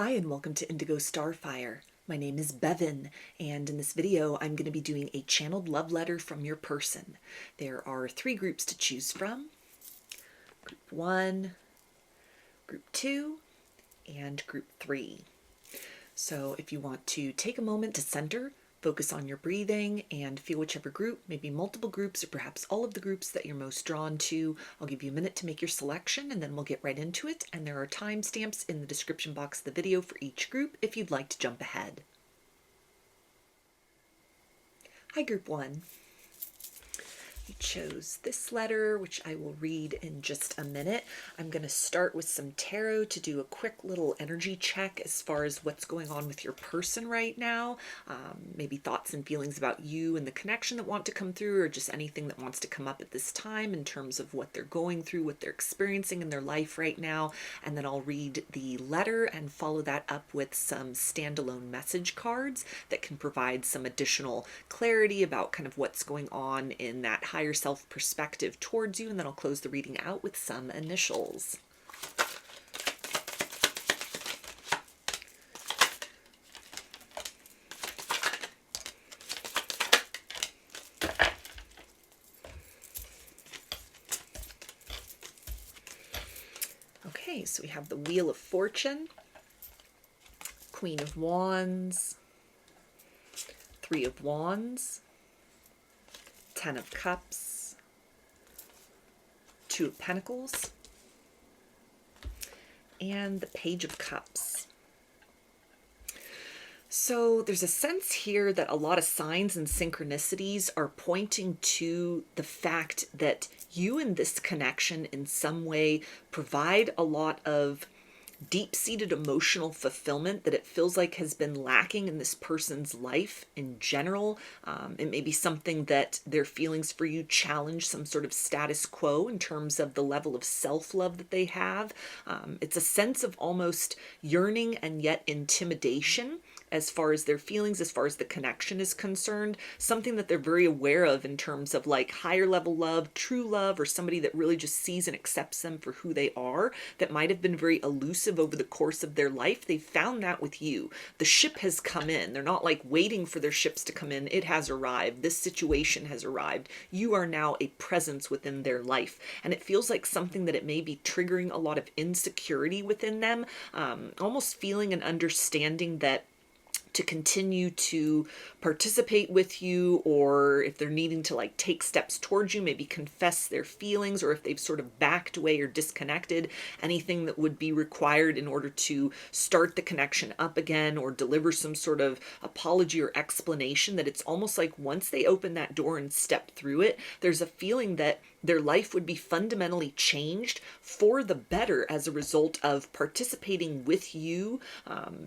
Hi and welcome to Indigo Starfire. My name is Bevin, and in this video I'm going to be doing a channeled love letter from your person. There are 3 groups to choose from. Group 1, Group 2, and Group 3. So if you want to take a moment to center, focus on your breathing, and feel whichever group, maybe multiple groups or perhaps all of the groups that you're most drawn to. I'll give you a minute to make your selection and then we'll get right into it. And there are timestamps in the description box of the video for each group if you'd like to jump ahead. Hi, Group 1. You chose this letter, which I will read in just a minute. I'm going to start with some tarot to do a quick little energy check as far as what's going on with your person right now. Maybe thoughts and feelings about you and the connection that want to come through, or just anything that wants to come up at this time in terms of what they're going through, what they're experiencing in their life right now. And then I'll read the letter and follow that up with some standalone message cards that can provide some additional clarity about kind of what's going on in that higher self perspective towards you, and then I'll close the reading out with some initials. Okay, so we have the Wheel of Fortune, Queen of Wands, 3 of Wands, 10 of Cups, 2 of Pentacles, and the Page of Cups. So there's a sense here that a lot of signs and synchronicities are pointing to the fact that you and this connection in some way provide a lot of deep-seated emotional fulfillment that it feels like has been lacking in this person's life in general. It may be something that their feelings for you challenge some sort of status quo in terms of the level of self-love that they have. It's a sense of almost yearning and yet intimidation as far as their feelings, as far as the connection is concerned, something that they're very aware of in terms of like higher level love, true love, or somebody that really just sees and accepts them for who they are, that might have been very elusive over the course of their life. They found that with you. The ship has come in. They're not like waiting for their ships to come in. It has arrived. This situation has arrived. You are now a presence within their life. And it feels like something that it may be triggering a lot of insecurity within them, almost feeling and understanding that to continue to participate with you, or if they're needing to like take steps towards you, maybe confess their feelings, or if they've sort of backed away or disconnected, anything that would be required in order to start the connection up again or deliver some sort of apology or explanation, that it's almost like once they open that door and step through it, there's a feeling that their life would be fundamentally changed for the better as a result of participating with you,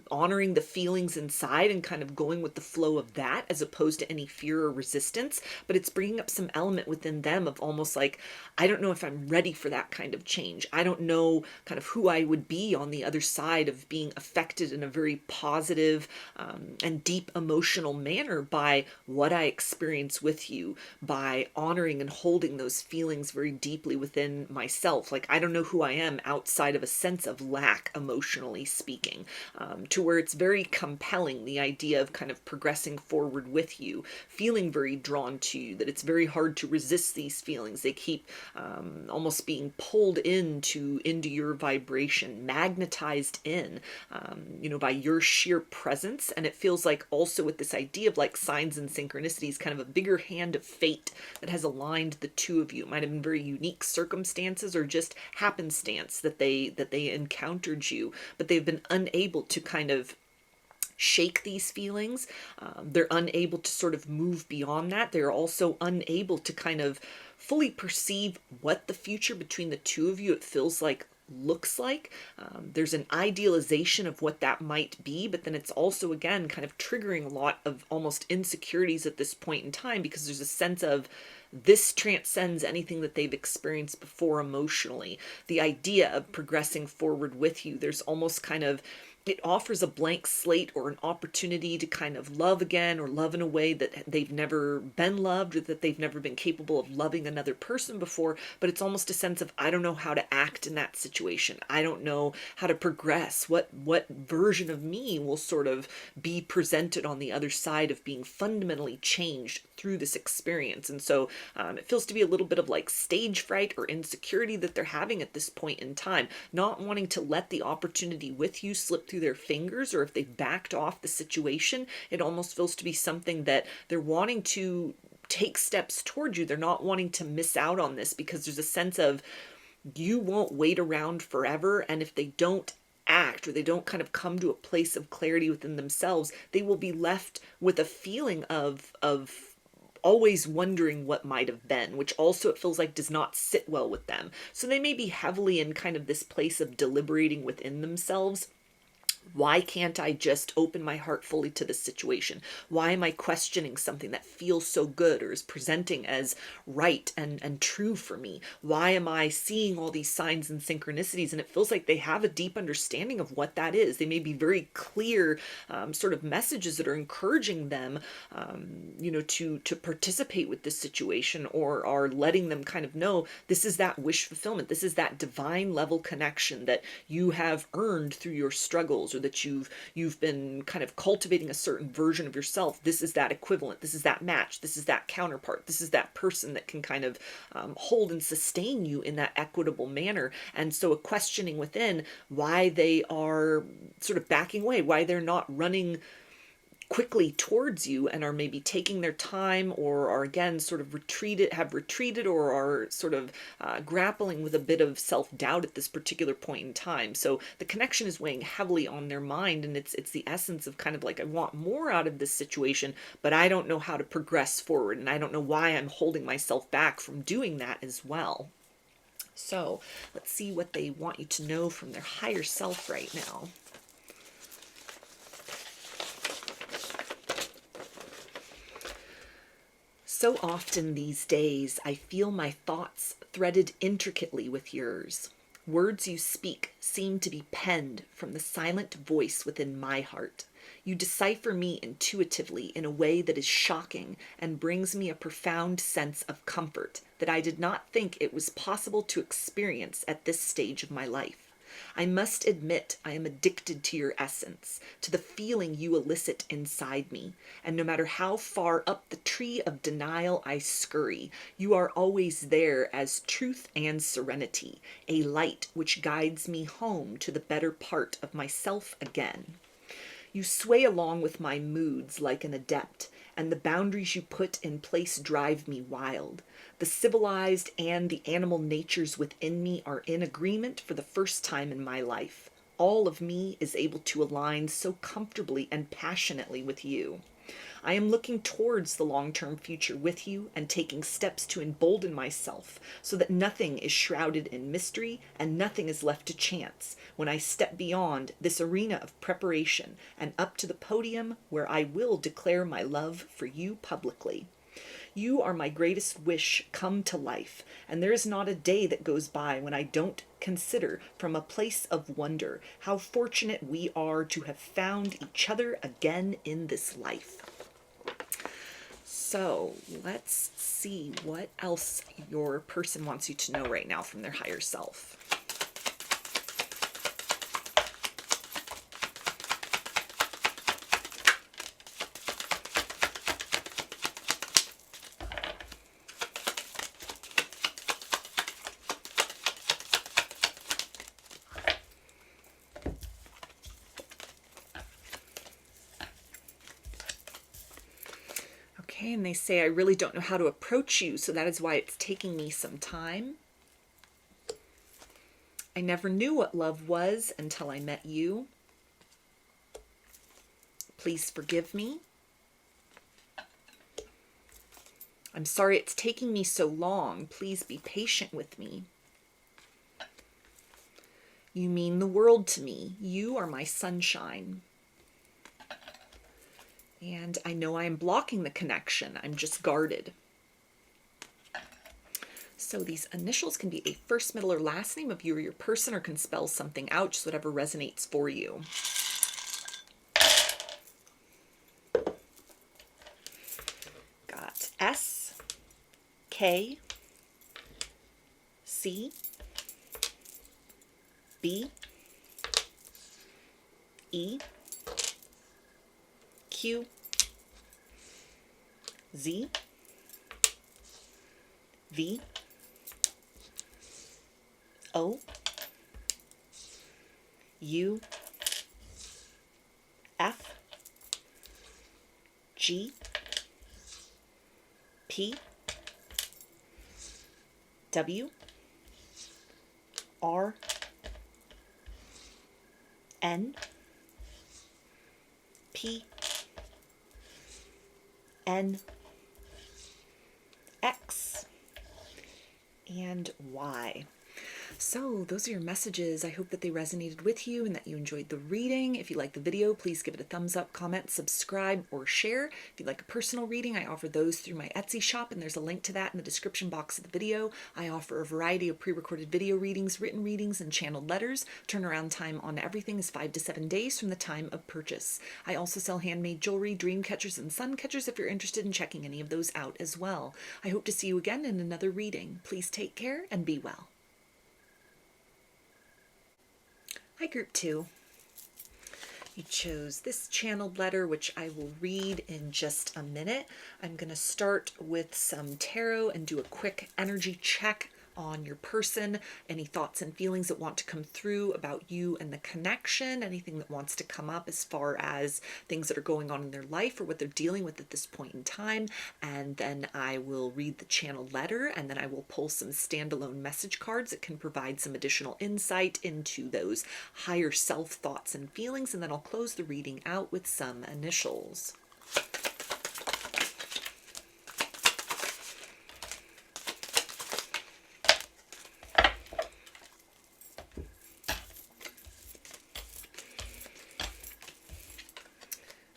honoring the feelings inside and kind of going with the flow of that as opposed to any fear or resistance. But it's bringing up some element within them of almost like, I don't know if I'm ready for that kind of change. I don't know kind of who I would be on the other side of being affected in a very positive and deep emotional manner by what I experience with you, by honoring and holding those feelings very deeply within myself. Like, I don't know who I am outside of a sense of lack, emotionally speaking, to where it's very compelling, the idea of kind of progressing forward with you, feeling very drawn to you, that it's very hard to resist these feelings. They keep almost being pulled into your vibration, magnetized in, by your sheer presence. And it feels like also with this idea of like signs and synchronicities, kind of a bigger hand of fate that has aligned the two of you. It might have been very unique circumstances or just happenstance that they encountered you, but they've been unable to kind of shake these feelings. They're unable to sort of move beyond that. They're also unable to kind of fully perceive what the future between the two of you, it feels like, looks like. There's an idealization of what that might be, but then it's also, again, kind of triggering a lot of almost insecurities at this point in time, because there's a sense of this transcends anything that they've experienced before emotionally. The idea of progressing forward with you, there's almost kind of it offers a blank slate or an opportunity to kind of love again, or love in a way that they've never been loved, or that they've never been capable of loving another person before. But it's almost a sense of, I don't know how to act in that situation. I don't know how to progress. What version of me will sort of be presented on the other side of being fundamentally changed through this experience. And so it feels to be a little bit of like stage fright or insecurity that they're having at this point in time, not wanting to let the opportunity with you slip through their fingers, or if they've backed off the situation, it almost feels to be something that they're wanting to take steps towards you. They're not wanting to miss out on this, because there's a sense of, you won't wait around forever, and if they don't act, or they don't kind of come to a place of clarity within themselves, they will be left with a feeling of always wondering what might have been, which also it feels like does not sit well with them. So they may be heavily in kind of this place of deliberating within themselves. Why can't I just open my heart fully to this situation? Why am I questioning something that feels so good, or is presenting as right and true for me? Why am I seeing all these signs and synchronicities? And it feels like they have a deep understanding of what that is. They may be very clear sort of messages that are encouraging them, to participate with this situation, or are letting them kind of know this is that wish fulfillment. This is that divine level connection that you have earned through your struggles, or that you've been kind of cultivating a certain version of yourself. This is that equivalent. This is that match. This is that counterpart. This is that person that can kind of hold and sustain you in that equitable manner. And so a questioning within why they are sort of backing away, why they're not running quickly towards you, and are maybe taking their time, or are again sort of have retreated, or are sort of grappling with a bit of self-doubt at this particular point in time. So the connection is weighing heavily on their mind, and it's the essence of kind of like, I want more out of this situation, but I don't know how to progress forward, and I don't know why I'm holding myself back from doing that as well. So let's see what they want you to know from their higher self right now. So often these days, I feel my thoughts threaded intricately with yours. Words you speak seem to be penned from the silent voice within my heart. You decipher me intuitively in a way that is shocking and brings me a profound sense of comfort that I did not think it was possible to experience at this stage of my life. I must admit I am addicted to your essence, to the feeling you elicit inside me, and no matter how far up the tree of denial I scurry, you are always there as truth and serenity, a light which guides me home to the better part of myself again. You sway along with my moods like an adept, and the boundaries you put in place drive me wild. The civilized and the animal natures within me are in agreement for the first time in my life. All of me is able to align so comfortably and passionately with you. I am looking towards the long-term future with you and taking steps to embolden myself so that nothing is shrouded in mystery and nothing is left to chance when I step beyond this arena of preparation and up to the podium where I will declare my love for you publicly. You are my greatest wish come to life, and there is not a day that goes by when I don't consider from a place of wonder how fortunate we are to have found each other again in this life. So let's see what else your person wants you to know right now from their higher self. And they say, I really don't know how to approach you, so that is why it's taking me some time. I never knew what love was until I met you. Please forgive me. I'm sorry it's taking me so long. Please be patient with me. You mean the world to me. You are my sunshine. And I know I am blocking the connection. I'm just guarded. So these initials can be a first, middle, or last name of you or your person, or can spell something out, just whatever resonates for you. K, C, B, E, Q, Z, V, O, U, F, G, P, W, R, N, P, N, X, and Y. So those are your messages. I hope that they resonated with you and that you enjoyed the reading. If you like the video, please give it a thumbs up, comment, subscribe, or share. If you'd like a personal reading, I offer those through my Etsy shop, and there's a link to that in the description box of the video. I offer a variety of pre-recorded video readings, written readings, and channeled letters. Turnaround time on everything is 5 to 7 days from the time of purchase. I also sell handmade jewelry, dreamcatchers, and suncatchers if you're interested in checking any of those out as well. I hope to see you again in another reading. Please take care and be well. Hi, Group 2. You chose this channeled letter, which I will read in just a minute. I'm going to start with some tarot and do a quick energy check on your person, any thoughts and feelings that want to come through about you and the connection, anything that wants to come up as far as things that are going on in their life or what they're dealing with at this point in time. And then I will read the channeled letter, and then I will pull some standalone message cards that can provide some additional insight into those higher self thoughts and feelings. And then I'll close the reading out with some initials.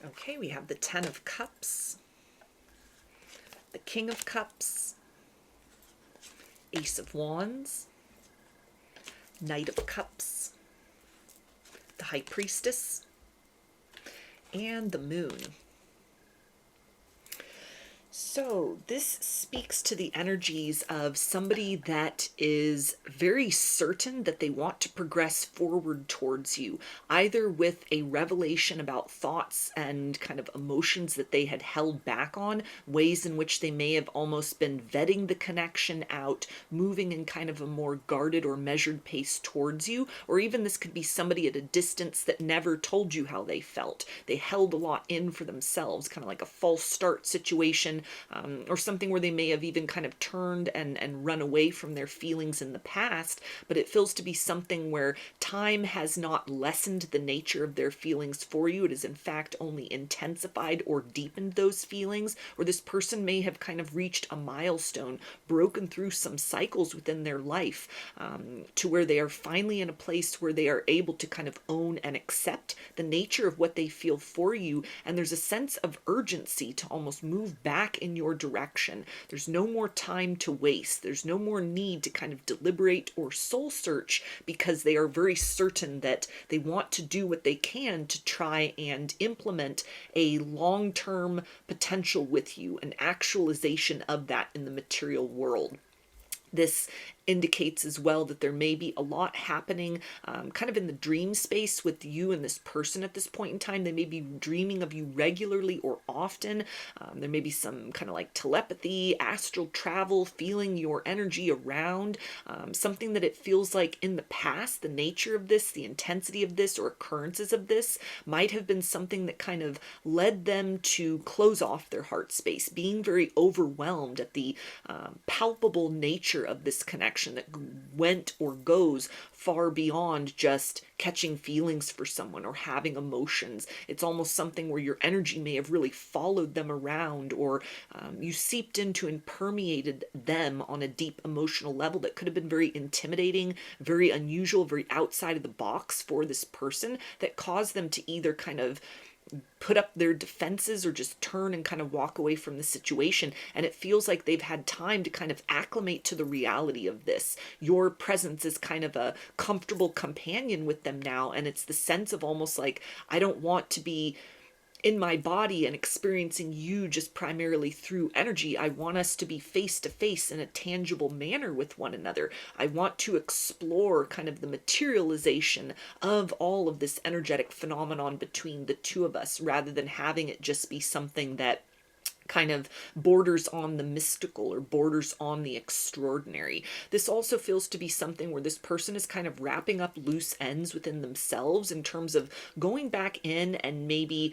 Okay, we have the 10 of Cups, the King of Cups, Ace of Wands, Knight of Cups, the High Priestess, and the Moon. So this speaks to the energies of somebody that is very certain that they want to progress forward towards you, either with a revelation about thoughts and kind of emotions that they had held back on, ways in which they may have almost been vetting the connection out, moving in kind of a more guarded or measured pace towards you, or even this could be somebody at a distance that never told you how they felt. They held a lot in for themselves, kind of like a false start situation. Or something where they may have even kind of turned and run away from their feelings in the past, but it feels to be something where time has not lessened the nature of their feelings for you. It has in fact only intensified or deepened those feelings, or this person may have kind of reached a milestone, broken through some cycles within their life, to where they are finally in a place where they are able to kind of own and accept the nature of what they feel for you, and there's a sense of urgency to almost move back in your direction. There's no more time to waste. There's no more need to kind of deliberate or soul search, because they are very certain that they want to do what they can to try and implement a long-term potential with you, an actualization of that in the material world. This indicates as well that there may be a lot happening kind of in the dream space with you and this person at this point in time. They may be dreaming of you regularly or often. There may be some kind of like telepathy, astral travel, feeling your energy around, something that it feels like in the past, the nature of this, the intensity of this, or occurrences of this might have been something that kind of led them to close off their heart space, being very overwhelmed at the palpable nature of this connection that went or goes far beyond just catching feelings for someone or having emotions. It's almost something where your energy may have really followed them around, or you seeped into and permeated them on a deep emotional level that could have been very intimidating, very unusual, very outside of the box for this person, that caused them to either kind of put up their defenses or just turn and kind of walk away from the situation. And it feels like they've had time to kind of acclimate to the reality of this. Your presence is kind of a comfortable companion with them now. And it's the sense of almost like, I don't want to be in my body and experiencing you just primarily through energy. I want us to be face to face in a tangible manner with one another. I want to explore kind of the materialization of all of this energetic phenomenon between the two of us, rather than having it just be something that kind of borders on the mystical or borders on the extraordinary. This also feels to be something where this person is kind of wrapping up loose ends within themselves in terms of going back in and maybe,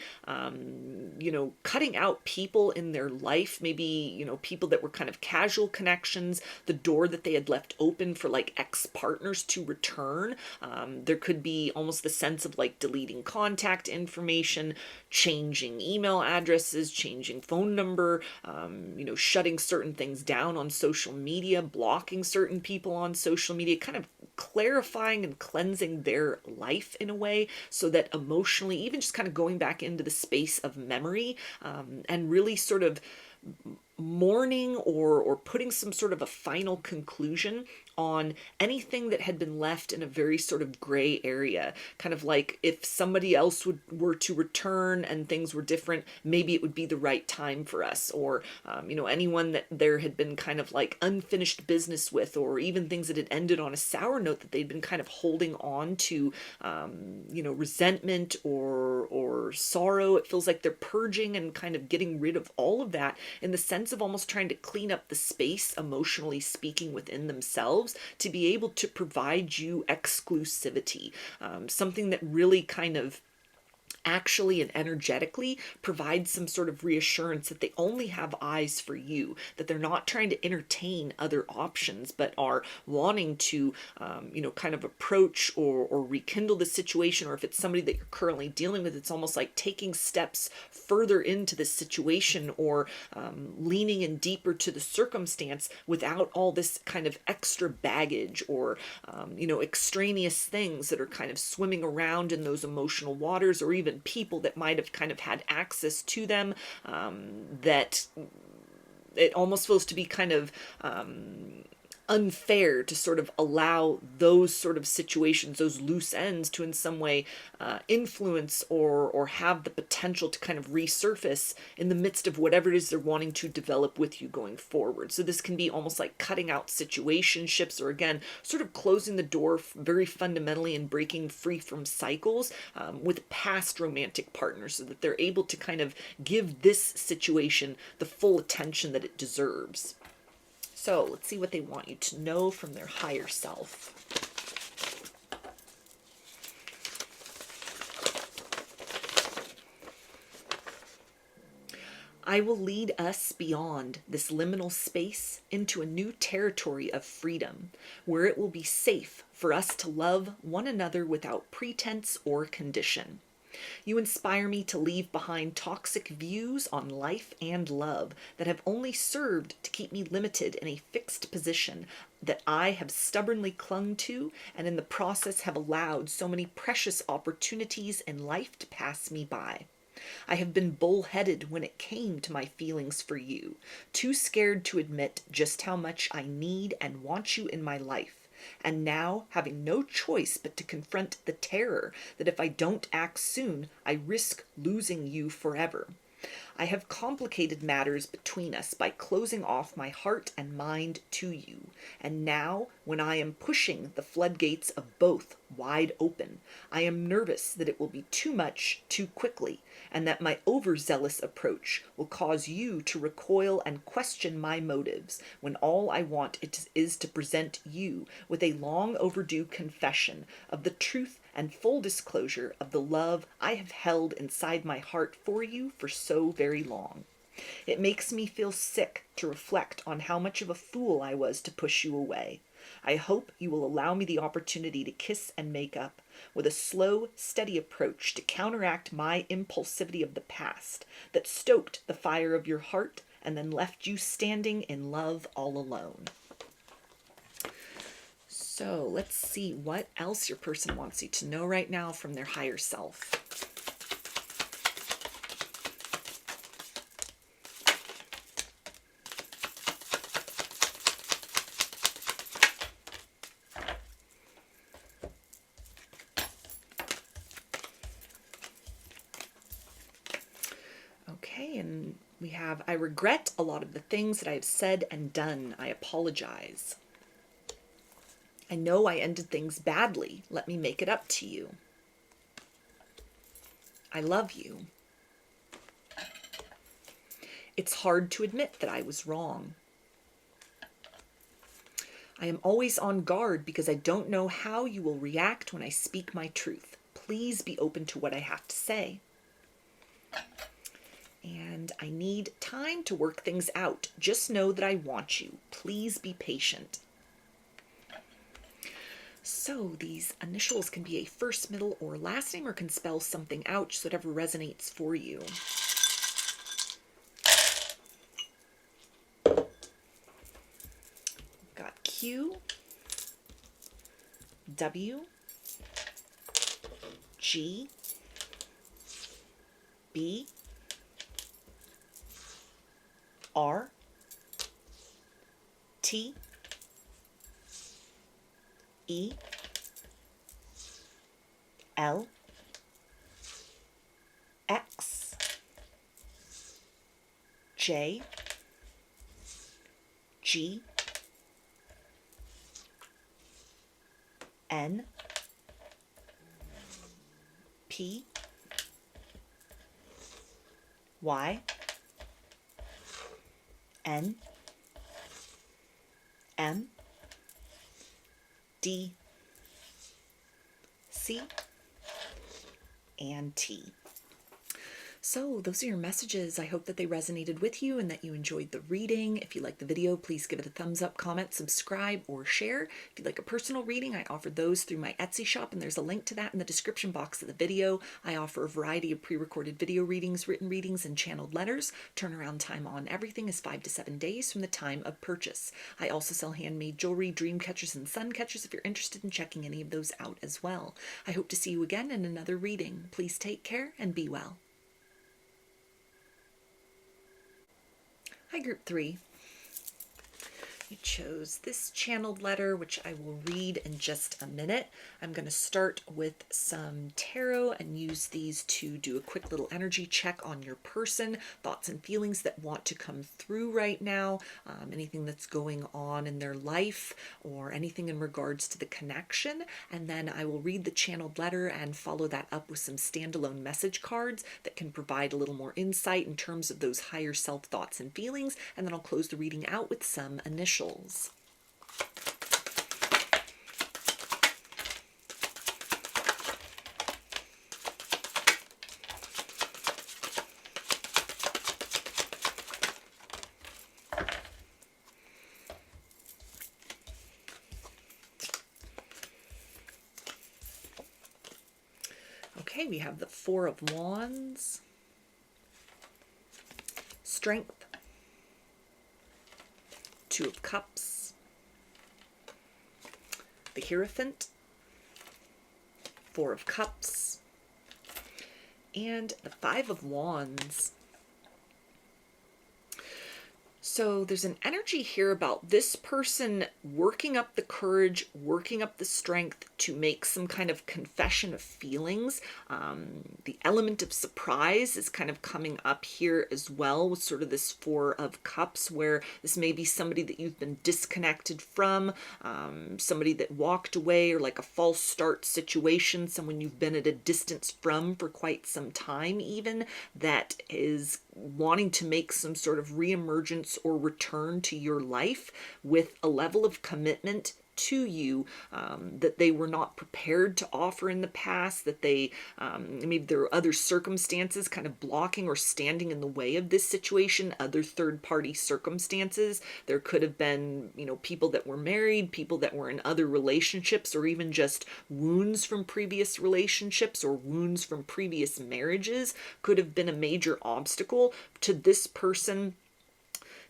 cutting out people in their life, maybe, people that were kind of casual connections, the door that they had left open for like ex-partners to return. There could be almost the sense of like deleting contact information, changing email addresses, changing phone number, shutting certain things down on social media, blocking certain people on social media, kind of clarifying and cleansing their life in a way so that emotionally, even just kind of going back into the space of memory, and really sort of mourning or putting some sort of a final conclusion on anything that had been left in a very sort of gray area. Kind of like if somebody else were to return and things were different, maybe it would be the right time for us. Or, anyone that there had been kind of like unfinished business with, or even things that had ended on a sour note that they'd been kind of holding on to, resentment or sorrow. It feels like they're purging and kind of getting rid of all of that in the sense of almost trying to clean up the space, emotionally speaking, within themselves to be able to provide you exclusivity, something that really kind of actually and energetically provide some sort of reassurance that they only have eyes for you, that they're not trying to entertain other options, but are wanting to, kind of approach or rekindle the situation. Or if it's somebody that you're currently dealing with, it's almost like taking steps further into the situation, or leaning in deeper to the circumstance without all this kind of extra baggage or, extraneous things that are kind of swimming around in those emotional waters, or even people that might have kind of had access to them, that it almost feels to be kind of unfair to sort of allow those sort of situations, those loose ends, to in some way influence or have the potential to kind of resurface in the midst of whatever it is they're wanting to develop with you going forward. So this can be almost like cutting out situationships, or again, sort of closing the door very fundamentally and breaking free from cycles with past romantic partners, so that they're able to kind of give this situation the full attention that it deserves. So let's see what they want you to know from their higher self. I will lead us beyond this liminal space into a new territory of freedom, where it will be safe for us to love one another without pretense or condition. You inspire me to leave behind toxic views on life and love that have only served to keep me limited in a fixed position that I have stubbornly clung to, and in the process have allowed so many precious opportunities in life to pass me by. I have been bullheaded when it came to my feelings for you, too scared to admit just how much I need and want you in my life. And now, having no choice but to confront the terror that if I don't act soon, I risk losing you forever. I have complicated matters between us by closing off my heart and mind to you. And now, when I am pushing the floodgates of both wide open, I am nervous that it will be too much too quickly, and that my overzealous approach will cause you to recoil and question my motives, when all I want is to present you with a long overdue confession of the truth and full disclosure of the love I have held inside my heart for you for so very long. It makes me feel sick to reflect on how much of a fool I was to push you away. I hope you will allow me the opportunity to kiss and make up, with a slow, steady approach to counteract my impulsivity of the past that stoked the fire of your heart and then left you standing in love all alone. So let's see what else your person wants you to know right now from their higher self. We have, I regret a lot of the things that I have said and done. I apologize. I know I ended things badly. Let me make it up to you. I love you. It's hard to admit that I was wrong. I am always on guard because I don't know how you will react when I speak my truth. Please be open to what I have to say. And I need time to work things out. Just know that I want you. Please be patient. So these initials can be a first, middle, or last name, or can spell something out, just whatever resonates for you. Got Q, W, G, B, R, T, E, L, X, J, G, N, P, Y, N, M, D, C, and T. So those are your messages. I hope that they resonated with you and that you enjoyed the reading. If you liked the video, please give it a thumbs up, comment, subscribe, or share. If you'd like a personal reading, I offer those through my Etsy shop, and there's a link to that in the description box of the video. I offer a variety of pre-recorded video readings, written readings, and channeled letters. Turnaround time on everything is 5 to 7 days from the time of purchase. I also sell handmade jewelry, dreamcatchers, and suncatchers if you're interested in checking any of those out as well. I hope to see you again in another reading. Please take care and be well. Hi, Group 3. You chose this channeled letter, which I will read in just a minute. I'm going to start with some tarot and use these to do a quick little energy check on your person, thoughts and feelings that want to come through right now, anything that's going on in their life, or anything in regards to the connection. And then I will read the channeled letter and follow that up with some standalone message cards that can provide a little more insight in terms of those higher self thoughts and feelings. And then I'll close the reading out with some initials. Okay, we have the Four of Wands, Strength, Two of Cups, the Hierophant, Four of Cups, and the Five of Wands. So there's an energy here about this person working up the courage, working up the strength to make some kind of confession of feelings. The element of surprise is kind of coming up here as well with sort of this Four of Cups, where this may be somebody that you've been disconnected from, somebody that walked away, or like a false start situation, someone you've been at a distance from for quite some time even, that is wanting to make some sort of reemergence or return to your life with a level of commitment to you that they were not prepared to offer in the past, that they maybe there are other circumstances kind of blocking or standing in the way of this situation, other third-party circumstances. There could have been, you know, people that were married, people that were in other relationships, or even just wounds from previous relationships or wounds from previous marriages could have been a major obstacle to this person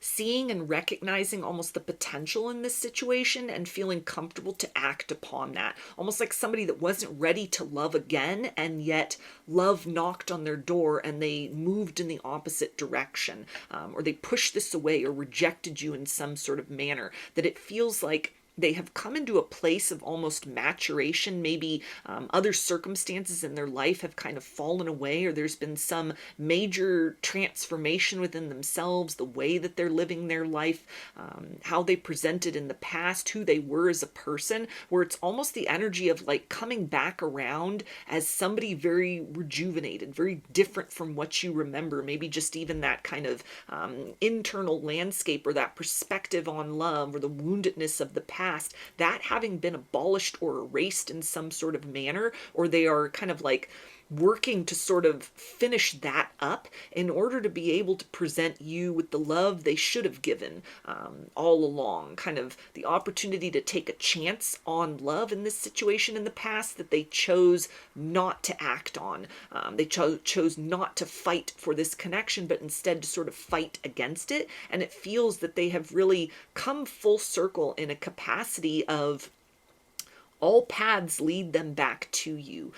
seeing and recognizing almost the potential in this situation and feeling comfortable to act upon that. Almost like somebody that wasn't ready to love again, and yet love knocked on their door and they moved in the opposite direction, or they pushed this away or rejected you in some sort of manner, that it feels like they have come into a place of almost maturation. Maybe other circumstances in their life have kind of fallen away, or there's been some major transformation within themselves, the way that they're living their life, how they presented in the past, who they were as a person, where it's almost the energy of like coming back around as somebody very rejuvenated, very different from what you remember. Maybe just even that kind of internal landscape, or that perspective on love, or the woundedness of the past, that having been abolished or erased in some sort of manner, or they are kind of like working to sort of finish that up in order to be able to present you with the love they should have given all along. Kind of the opportunity to take a chance on love in this situation in the past that they chose not to act on. They chose not to fight for this connection, but instead to sort of fight against it. And it feels that they have really come full circle in a capacity of all paths lead them back to you.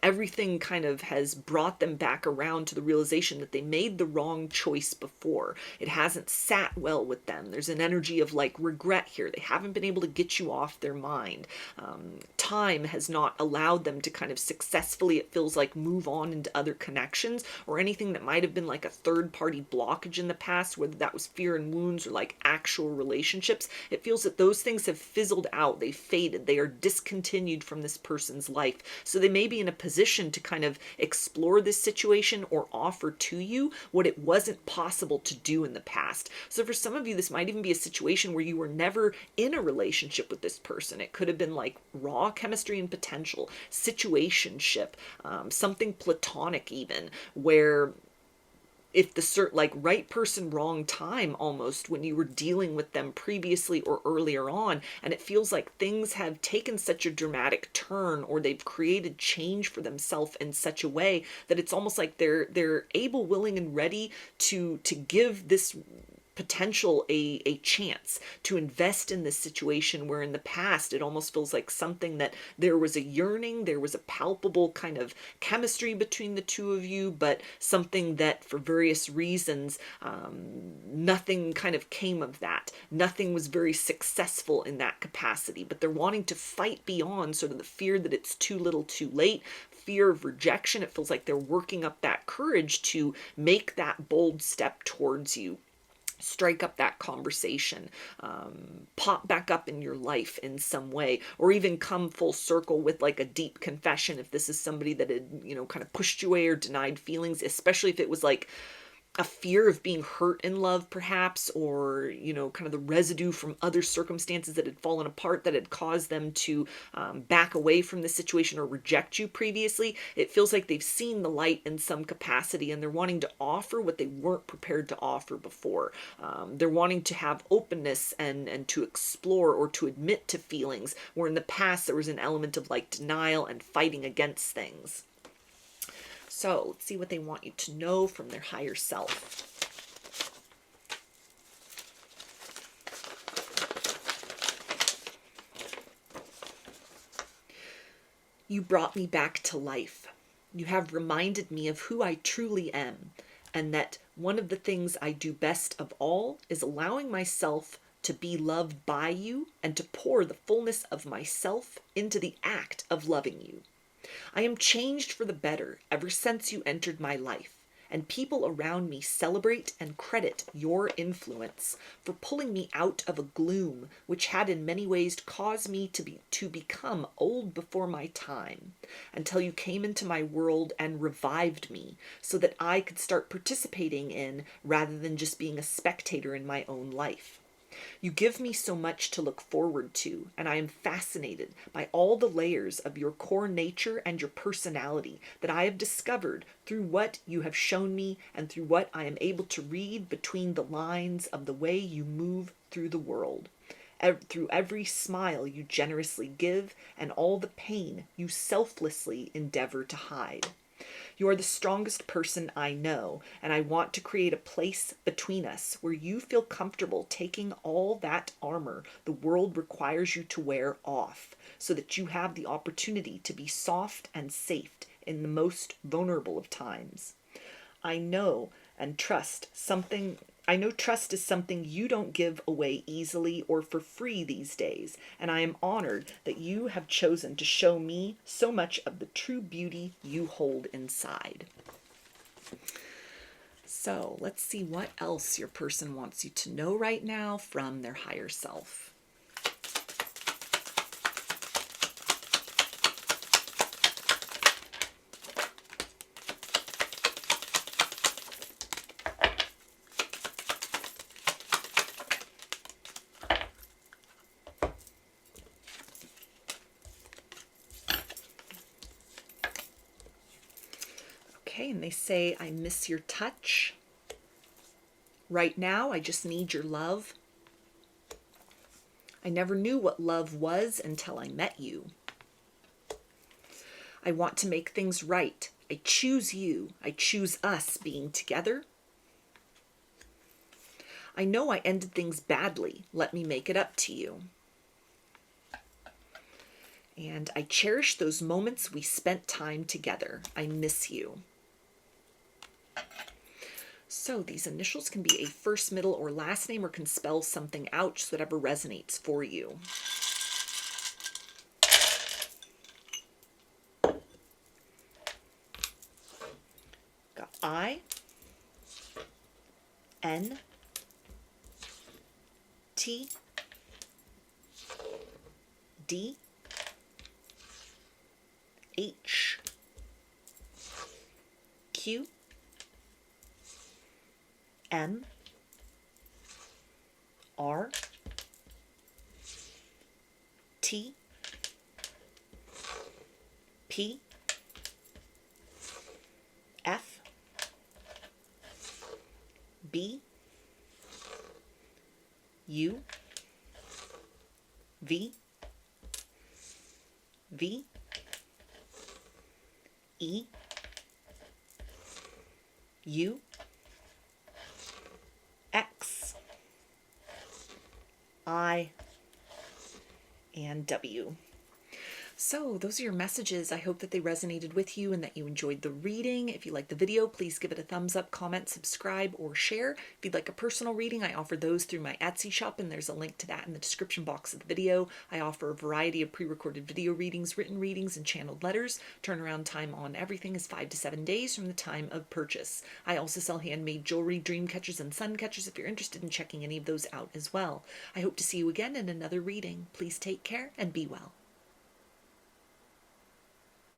Everything kind of has brought them back around to the realization that they made the wrong choice before. It hasn't sat well with them. There's an energy of like regret here. They haven't been able to get you off their mind. Time has not allowed them to kind of successfully, it feels like, move on into other connections, or anything that might have been like a third-party blockage in the past, whether that was fear and wounds or like actual relationships. It feels that those things have fizzled out. They faded. They are discontinued from this person's life. So they may be in a position to kind of explore this situation or offer to you what it wasn't possible to do in the past. So for some of you, this might even be a situation where you were never in a relationship with this person. It could have been like raw chemistry and potential, situationship, something platonic even, where if the like right person, wrong time almost, when you were dealing with them previously or earlier on, and it feels like things have taken such a dramatic turn, or they've created change for themselves in such a way that it's almost like they're able, willing, and ready to give this potential a chance to invest in this situation, where in the past it almost feels like something that there was a yearning, there was a palpable kind of chemistry between the two of you, but something that for various reasons nothing kind of came of that. Nothing was very successful in that capacity, but they're wanting to fight beyond sort of the fear that it's too little too late, fear of rejection. It feels like they're working up that courage to make that bold step towards you, strike up that conversation, pop back up in your life in some way, or even come full circle with like a deep confession if this is somebody that had, kind of pushed you away or denied feelings, especially if it was like a fear of being hurt in love perhaps, or kind of the residue from other circumstances that had fallen apart that had caused them to back away from the situation or reject you previously. It feels like they've seen the light in some capacity, and they're wanting to offer what they weren't prepared to offer before. They're wanting to have openness and to explore or to admit to feelings, where in the past there was an element of like denial and fighting against things. So let's see what they want you to know from their higher self. You brought me back to life. You have reminded me of who I truly am, and that one of the things I do best of all is allowing myself to be loved by you and to pour the fullness of myself into the act of loving you. I am changed for the better ever since you entered my life, and people around me celebrate and credit your influence for pulling me out of a gloom which had in many ways caused me to become old before my time, until you came into my world and revived me so that I could start participating in rather than just being a spectator in my own life. You give me so much to look forward to, and I am fascinated by all the layers of your core nature and your personality that I have discovered through what you have shown me and through what I am able to read between the lines of the way you move through the world. Through every smile you generously give and all the pain you selflessly endeavor to hide. You are the strongest person I know, and I want to create a place between us where you feel comfortable taking all that armor the world requires you to wear off, so that you have the opportunity to be soft and safe in the most vulnerable of times. I know and trust something I know trust is something you don't give away easily or for free these days, and I am honored that you have chosen to show me so much of the true beauty you hold inside. So let's see what else your person wants you to know right now from their higher self. Okay, and they say, I miss your touch. Right now, I just need your love. I never knew what love was until I met you. I want to make things right. I choose you. I choose us being together. I know I ended things badly. Let me make it up to you. And I cherish those moments we spent time together. I miss you. So these initials can be a first, middle, or last name, or can spell something out, just whatever resonates for you. Got I, N, T, D, H, Q, M, R, T, P, F, B, U, V, V, E, U, X, I, and W. So those are your messages. I hope that they resonated with you and that you enjoyed the reading. If you liked the video, please give it a thumbs up, comment, subscribe, or share. If you'd like a personal reading, I offer those through my Etsy shop, and there's a link to that in the description box of the video. I offer a variety of pre-recorded video readings, written readings, and channeled letters. Turnaround time on everything is 5 to 7 days from the time of purchase. I also sell handmade jewelry, dream catchers, and sun catchers if you're interested in checking any of those out as well. I hope to see you again in another reading. Please take care and be well.